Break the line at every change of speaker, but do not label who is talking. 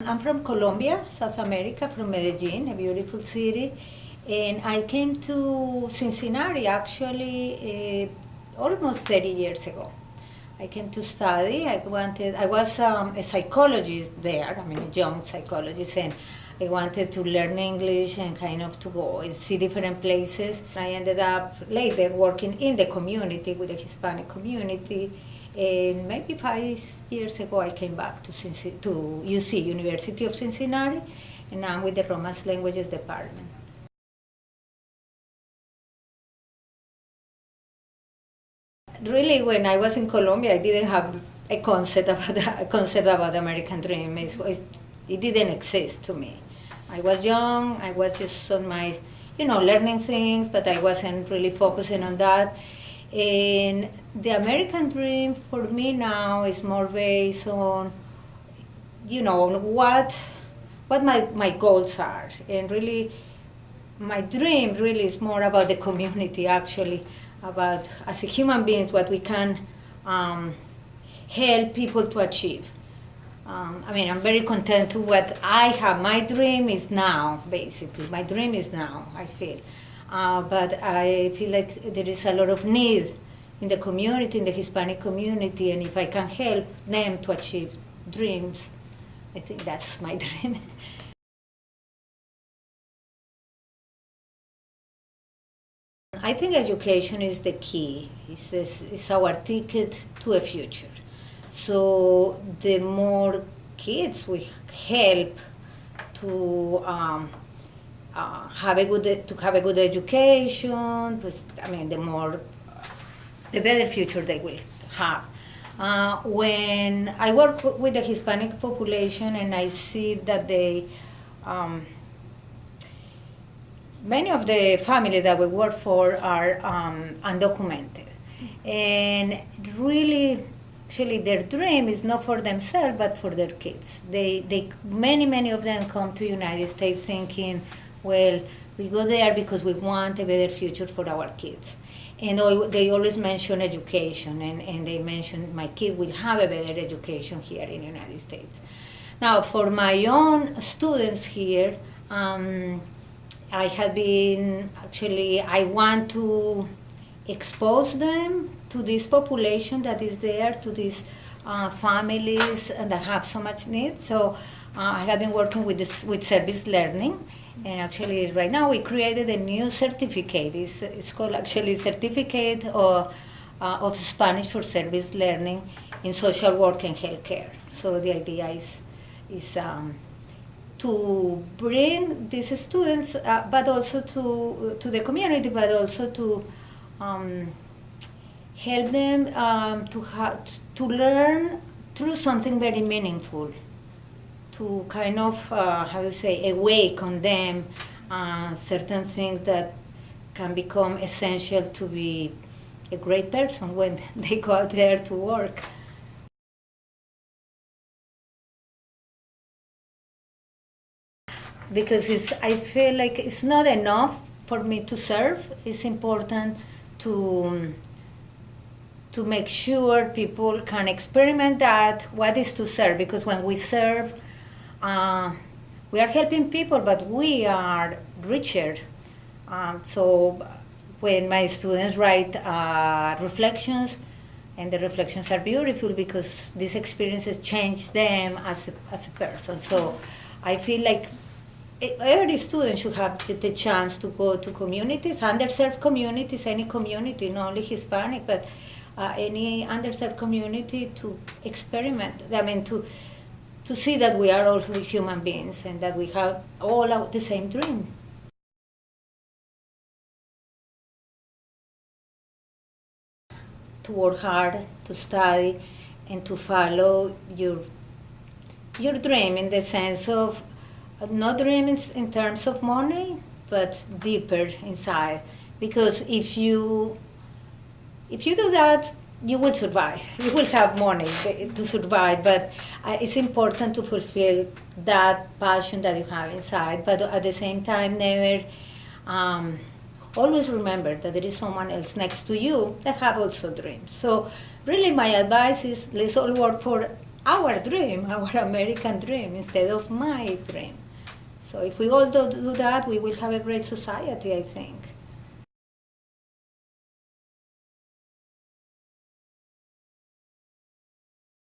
I'm from Colombia, South America, from Medellin, a beautiful city. And I came to Cincinnati actually almost 30 years ago. I came to study. I was a psychologist there, I mean, a young psychologist, and I wanted to learn English and kind of to go and see different places. I ended up later working in the community with the Hispanic community. And maybe 5 years ago, I came back to UC, University of Cincinnati, and I'm with the Romance Languages Department. Really, when I was in Colombia, I didn't have a concept about American Dream. It didn't exist to me. I was young. I was just on my, learning things, but I wasn't really focusing on that. And the American Dream for me now is more based on, on what my goals are, and really my dream really is more about the community, actually, about as a human beings what we can help people to achieve. I'm very content to what I have. My dream is now, basically. My dream is now, I feel. But I feel like there is a lot of need in the community, in the Hispanic community, and if I can help them to achieve dreams, I think that's my dream. I think education is the key. It's our ticket to a future. So the more kids we help to have a good education, the better future they will have. When I work with the Hispanic population and I see that many of the families that we work for are undocumented, and really, actually, their dream is not for themselves but for their kids. Many of them come to United States thinking, well, we go there because we want a better future for our kids. And they always mention education, and they mention my kid will have a better education here in the United States. Now, for my own students here, I want to expose them to this population that is there, to these families and that have so much need. So I have been working with service learning, and actually right now we created a new certificate. It's called actually Certificate of Spanish for Service Learning in Social Work and Healthcare. So the idea is to bring these students, but also to the community, but also to help them to learn through something very meaningful, to kind of, awaken them certain things that can become essential to be a great person when they go out there to work. Because I feel like it's not enough for me to serve. It's important to make sure people can experiment what is to serve. Because when we serve, we are helping people, but we are richer. So when my students write reflections, and the reflections are beautiful because these experiences change them as a person. So I feel like every student should have the chance to go to communities, underserved communities, any community, not only Hispanic, but any underserved community, to experiment. To see that we are all human beings and that we have all the same dream. To work hard, to study, and to follow your dream, in the sense of not dreaming in terms of money, but deeper inside. Because if you do that, you will survive. You will have money to survive, but it's important to fulfill that passion that you have inside. But at the same time, never always remember that there is someone else next to you that have also dreams. So really my advice is, let's all work for our dream, our American dream, instead of my dream. So if we all do that, we will have a great society, I think.